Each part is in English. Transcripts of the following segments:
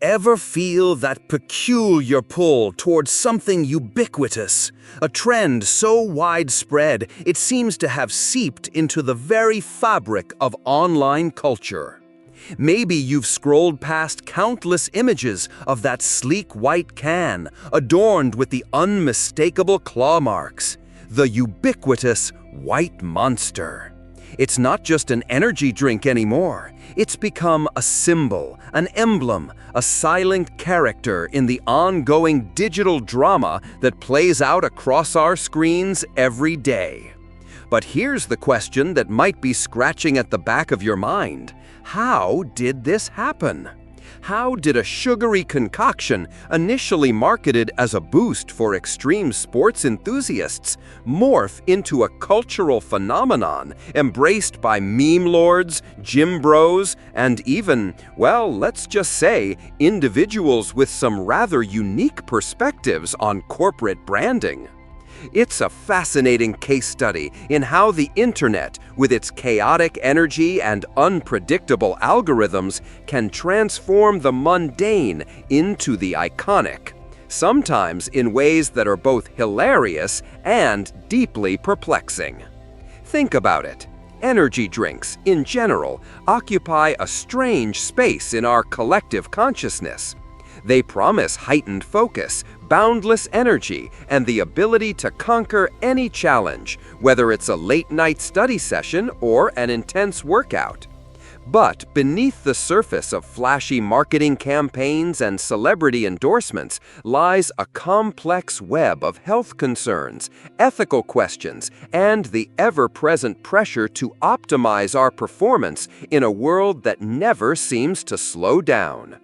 Ever feel that peculiar pull towards something ubiquitous? A trend so widespread it seems to have seeped into the very fabric of online culture. Maybe you've scrolled past countless images of that sleek white can, adorned with the unmistakable claw marks, the ubiquitous White Monster. It's not just an energy drink anymore. It's become a symbol, an emblem, a silent character in the ongoing digital drama that plays out across our screens every day. But here's the question that might be scratching at the back of your mind. How did this happen? How did a sugary concoction, initially marketed as a boost for extreme sports enthusiasts, morph into a cultural phenomenon embraced by meme lords, gym bros, and even, well, let's just say, individuals with some rather unique perspectives on corporate branding? It's a fascinating case study in how the internet, with its chaotic energy and unpredictable algorithms, can transform the mundane into the iconic, sometimes in ways that are both hilarious and deeply perplexing. Think about it. Energy drinks, in general, occupy a strange space in our collective consciousness. They promise heightened focus, boundless energy, and the ability to conquer any challenge, whether it's a late-night study session or an intense workout. But beneath the surface of flashy marketing campaigns and celebrity endorsements lies a complex web of health concerns, ethical questions, and the ever-present pressure to optimize our performance in a world that never seems to slow down.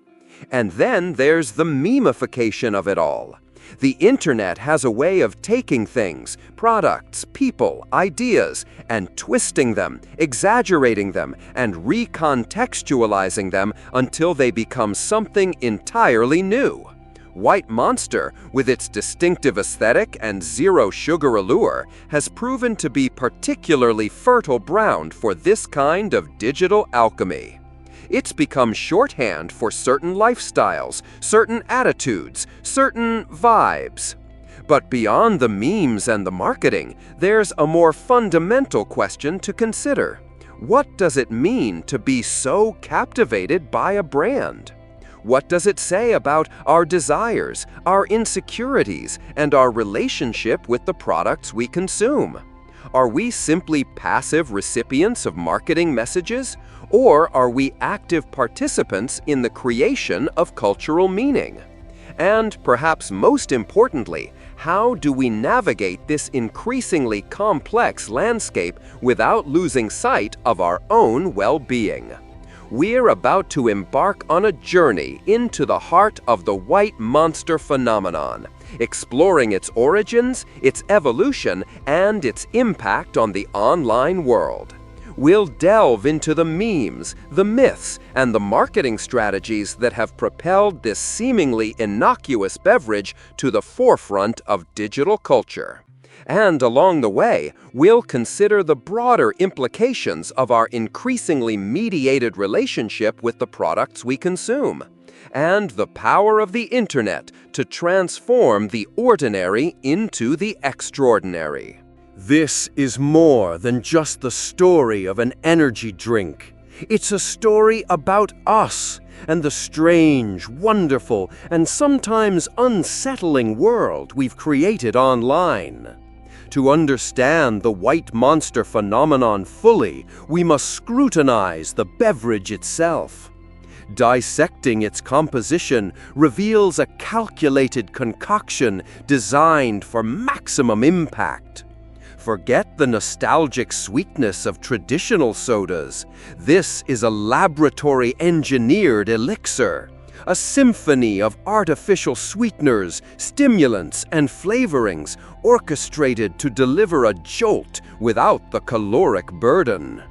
And then there's the memification of it all. The internet has a way of taking things, products, people, ideas, and twisting them, exaggerating them, and recontextualizing them until they become something entirely new. White Monster, with its distinctive aesthetic and zero-sugar allure, has proven to be particularly fertile ground for this kind of digital alchemy. It's become shorthand for certain lifestyles, certain attitudes, certain vibes. But beyond the memes and the marketing, there's a more fundamental question to consider. What does it mean to be so captivated by a brand? What does it say about our desires, our insecurities, and our relationship with the products we consume? Are we simply passive recipients of marketing messages, or are we active participants in the creation of cultural meaning? And perhaps most importantly, how do we navigate this increasingly complex landscape without losing sight of our own well-being? We're about to embark on a journey into the heart of the White Monster phenomenon, exploring its origins, its evolution, and its impact on the online world. We'll delve into the memes, the myths, and the marketing strategies that have propelled this seemingly innocuous beverage to the forefront of digital culture. And along the way, we'll consider the broader implications of our increasingly mediated relationship with the products we consume, and the power of the internet to transform the ordinary into the extraordinary. This is more than just the story of an energy drink. It's a story about us and the strange, wonderful, and sometimes unsettling world we've created online. To understand the White Monster phenomenon fully, we must scrutinize the beverage itself. Dissecting its composition reveals a calculated concoction designed for maximum impact. Forget the nostalgic sweetness of traditional sodas. This is a laboratory-engineered elixir, a symphony of artificial sweeteners, stimulants, and flavorings orchestrated to deliver a jolt without the caloric burden.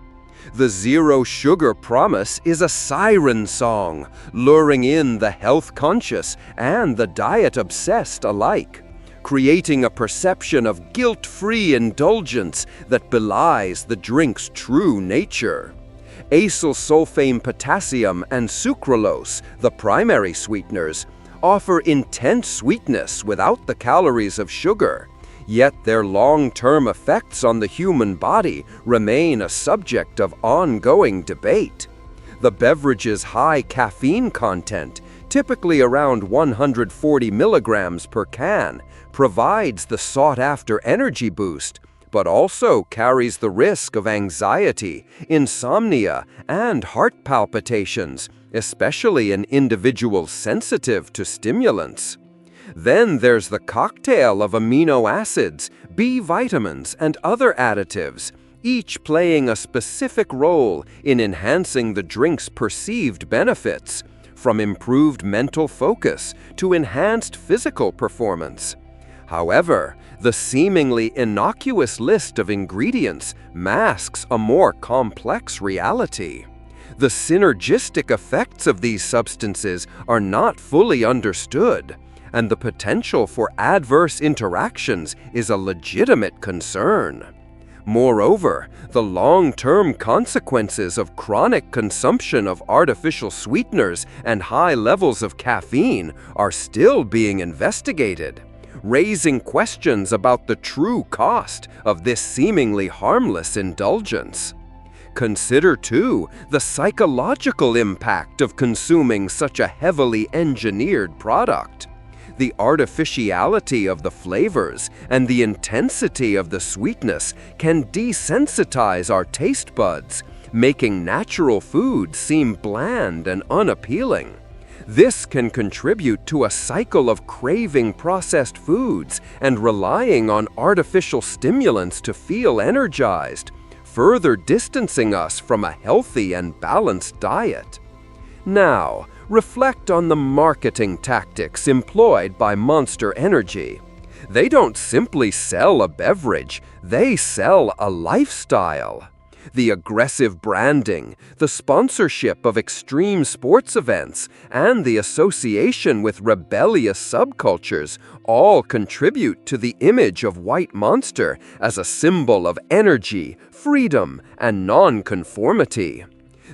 The zero-sugar promise is a siren song, luring in the health-conscious and the diet-obsessed alike, creating a perception of guilt-free indulgence that belies the drink's true nature. Acesulfame potassium and sucralose, the primary sweeteners, offer intense sweetness without the calories of sugar. Yet their long-term effects on the human body remain a subject of ongoing debate. The beverage's high caffeine content, typically around 140 milligrams per can, provides the sought-after energy boost, but also carries the risk of anxiety, insomnia, and heart palpitations, especially in individuals sensitive to stimulants. Then there's the cocktail of amino acids, B vitamins, and other additives, each playing a specific role in enhancing the drink's perceived benefits, from improved mental focus to enhanced physical performance. However, the seemingly innocuous list of ingredients masks a more complex reality. The synergistic effects of these substances are not fully understood, and the potential for adverse interactions is a legitimate concern. Moreover, the long-term consequences of chronic consumption of artificial sweeteners and high levels of caffeine are still being investigated, raising questions about the true cost of this seemingly harmless indulgence. Consider, too, the psychological impact of consuming such a heavily engineered product. The artificiality of the flavors and the intensity of the sweetness can desensitize our taste buds, making natural food seem bland and unappealing. This can contribute to a cycle of craving processed foods and relying on artificial stimulants to feel energized, further distancing us from a healthy and balanced diet. Now, reflect on the marketing tactics employed by Monster Energy. They don't simply sell a beverage, they sell a lifestyle. The aggressive branding, the sponsorship of extreme sports events, and the association with rebellious subcultures all contribute to the image of White Monster as a symbol of energy, freedom, and nonconformity.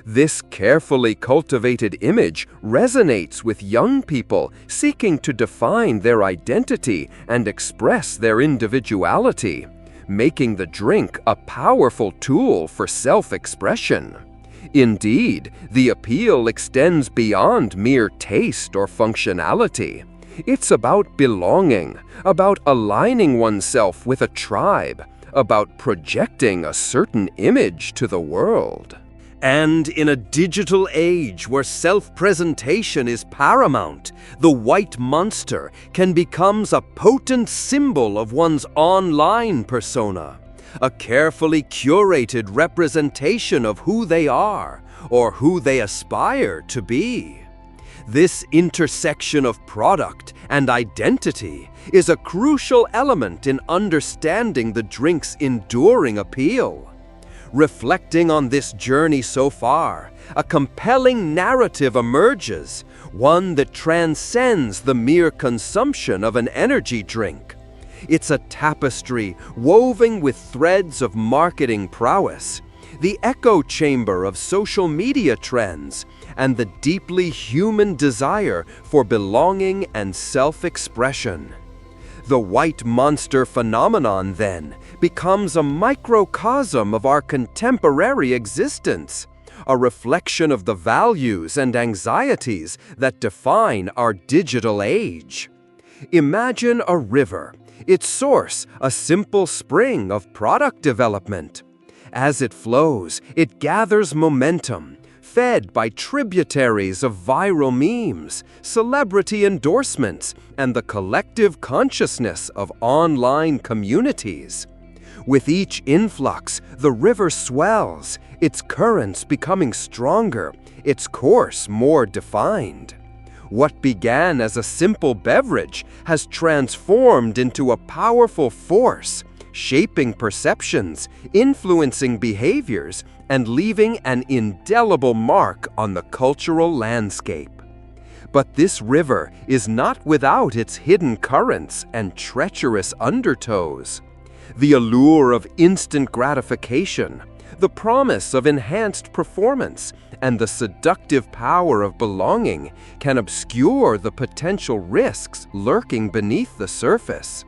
This carefully cultivated image resonates with young people seeking to define their identity and express their individuality, making the drink a powerful tool for self-expression. Indeed, the appeal extends beyond mere taste or functionality. It's about belonging, about aligning oneself with a tribe, about projecting a certain image to the world. And in a digital age where self-presentation is paramount, the White Monster can become a potent symbol of one's online persona, a carefully curated representation of who they are or who they aspire to be. This intersection of product and identity is a crucial element in understanding the drink's enduring appeal. Reflecting on this journey so far, a compelling narrative emerges, one that transcends the mere consumption of an energy drink. It's a tapestry woven with threads of marketing prowess, the echo chamber of social media trends, and the deeply human desire for belonging and self-expression. The White Monster phenomenon, then, becomes a microcosm of our contemporary existence, a reflection of the values and anxieties that define our digital age. Imagine a river, its source a simple spring of product development. As it flows, it gathers momentum, fed by tributaries of viral memes, celebrity endorsements, and the collective consciousness of online communities. With each influx, the river swells, its currents becoming stronger, its course more defined. What began as a simple beverage has transformed into a powerful force, shaping perceptions, influencing behaviors, and leaving an indelible mark on the cultural landscape. But this river is not without its hidden currents and treacherous undertows. The allure of instant gratification, The promise of enhanced performance and the seductive power of belonging can obscure the potential risks lurking beneath the surface.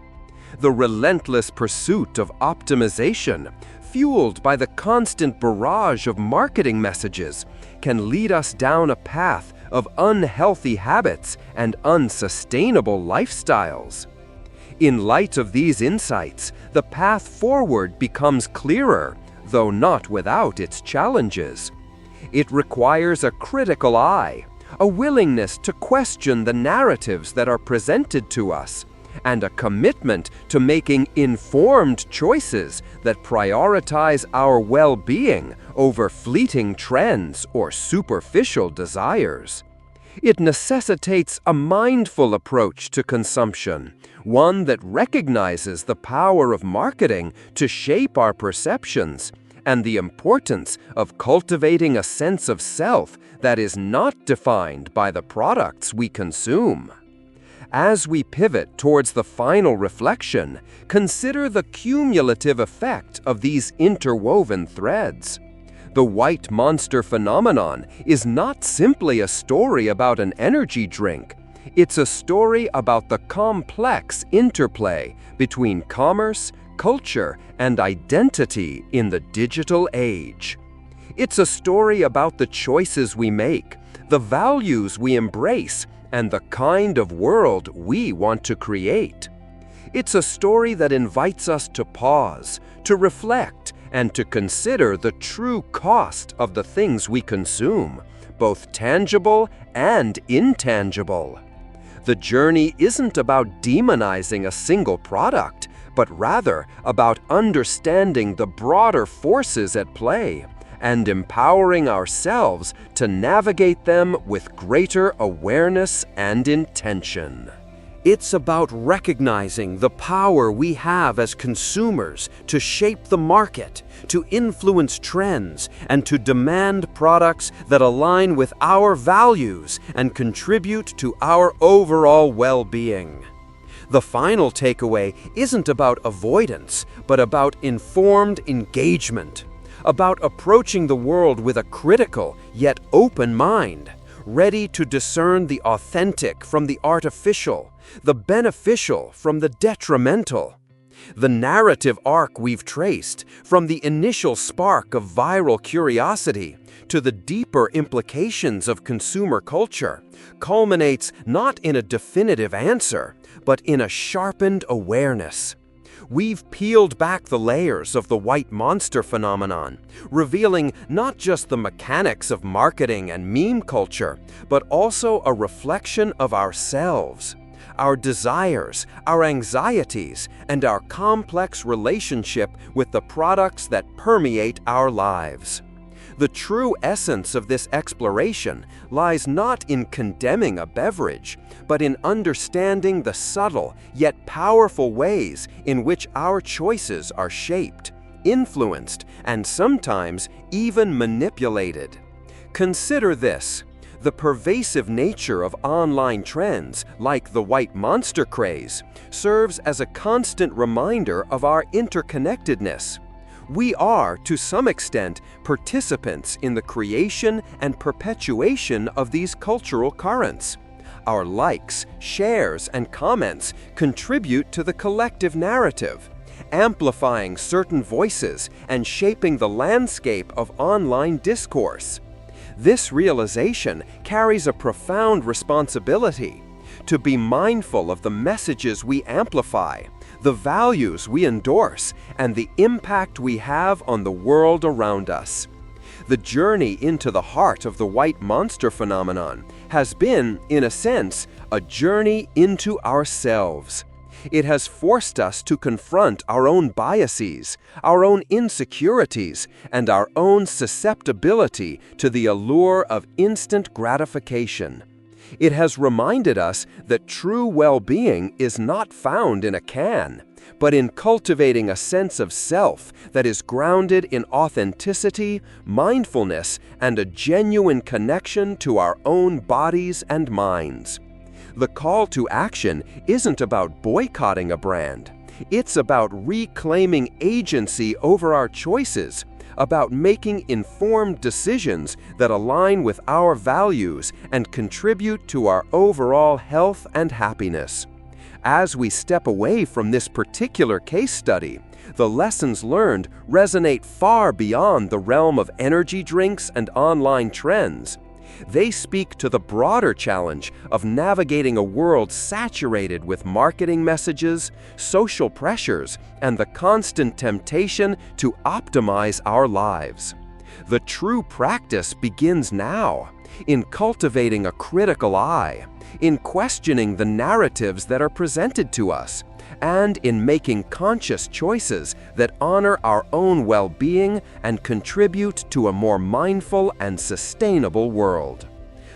The relentless pursuit of optimization, fueled by the constant barrage of marketing messages, can lead us down a path of unhealthy habits and unsustainable lifestyles. In light of these insights, the path forward becomes clearer, though not without its challenges. It requires a critical eye, a willingness to question the narratives that are presented to us, and a commitment to making informed choices that prioritize our well-being over fleeting trends or superficial desires. It necessitates a mindful approach to consumption, one that recognizes the power of marketing to shape our perceptions and the importance of cultivating a sense of self that is not defined by the products we consume. As we pivot towards the final reflection, consider the cumulative effect of these interwoven threads. The white monster phenomenon is not simply a story about an energy drink. It's a story about the complex interplay between commerce, culture, and identity in the digital age. It's a story about the choices we make, the values we embrace, and the kind of world we want to create. It's a story that invites us to pause, to reflect, and to consider the true cost of the things we consume, both tangible and intangible. The journey isn't about demonizing a single product, but rather about understanding the broader forces at play and empowering ourselves to navigate them with greater awareness and intention. It's about recognizing the power we have as consumers to shape the market, to influence trends, and to demand products that align with our values and contribute to our overall well-being. The final takeaway isn't about avoidance, but about informed engagement, about approaching the world with a critical yet open mind, ready to discern the authentic from the artificial, the beneficial from the detrimental. The narrative arc we've traced, from the initial spark of viral curiosity to the deeper implications of consumer culture, culminates not in a definitive answer, but in a sharpened awareness. We've peeled back the layers of the white monster phenomenon, revealing not just the mechanics of marketing and meme culture, but also a reflection of ourselves, our desires, our anxieties, and our complex relationship with the products that permeate our lives. The true essence of this exploration lies not in condemning a beverage, but in understanding the subtle yet powerful ways in which our choices are shaped, influenced, and sometimes even manipulated. Consider this: the pervasive nature of online trends, like the white monster craze, serves as a constant reminder of our interconnectedness. We are, to some extent, participants in the creation and perpetuation of these cultural currents. Our likes, shares, and comments contribute to the collective narrative, amplifying certain voices and shaping the landscape of online discourse. This realization carries a profound responsibility: to be mindful of the messages we amplify, the values we endorse, and the impact we have on the world around us. The journey into the heart of the white monster phenomenon has been, in a sense, a journey into ourselves. It has forced us to confront our own biases, our own insecurities, and our own susceptibility to the allure of instant gratification. It has reminded us that true well-being is not found in a can, but in cultivating a sense of self that is grounded in authenticity, mindfulness, and a genuine connection to our own bodies and minds. The call to action isn't about boycotting a brand. It's about reclaiming agency over our choices, about making informed decisions that align with our values and contribute to our overall health and happiness. As we step away from this particular case study, the lessons learned resonate far beyond the realm of energy drinks and online trends. They speak to the broader challenge of navigating a world saturated with marketing messages, social pressures, and the constant temptation to optimize our lives. The true practice begins now, in cultivating a critical eye, in questioning the narratives that are presented to us, and in making conscious choices that honor our own well-being and contribute to a more mindful and sustainable world.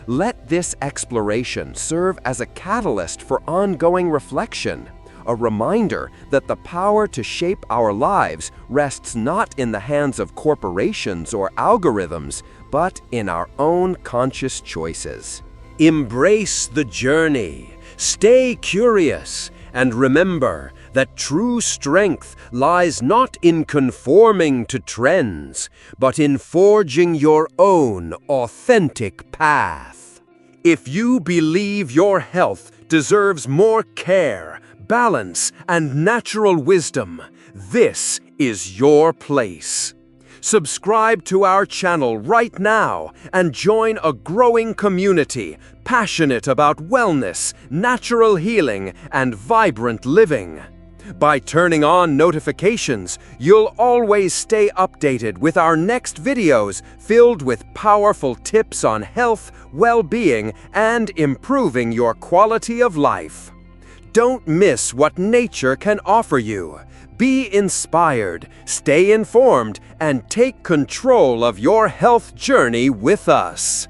Let this exploration serve as a catalyst for ongoing reflection, a reminder that the power to shape our lives rests not in the hands of corporations or algorithms, but in our own conscious choices. Embrace the journey, stay curious, and remember that true strength lies not in conforming to trends, but in forging your own authentic path. If you believe your health deserves more care, balance, and natural wisdom, this is your place. Subscribe to our channel right now and join a growing community passionate about wellness, natural healing, and vibrant living. By turning on notifications, you'll always stay updated with our next videos filled with powerful tips on health, well-being, and improving your quality of life. Don't miss what nature can offer you. Be inspired, stay informed, and take control of your health journey with us.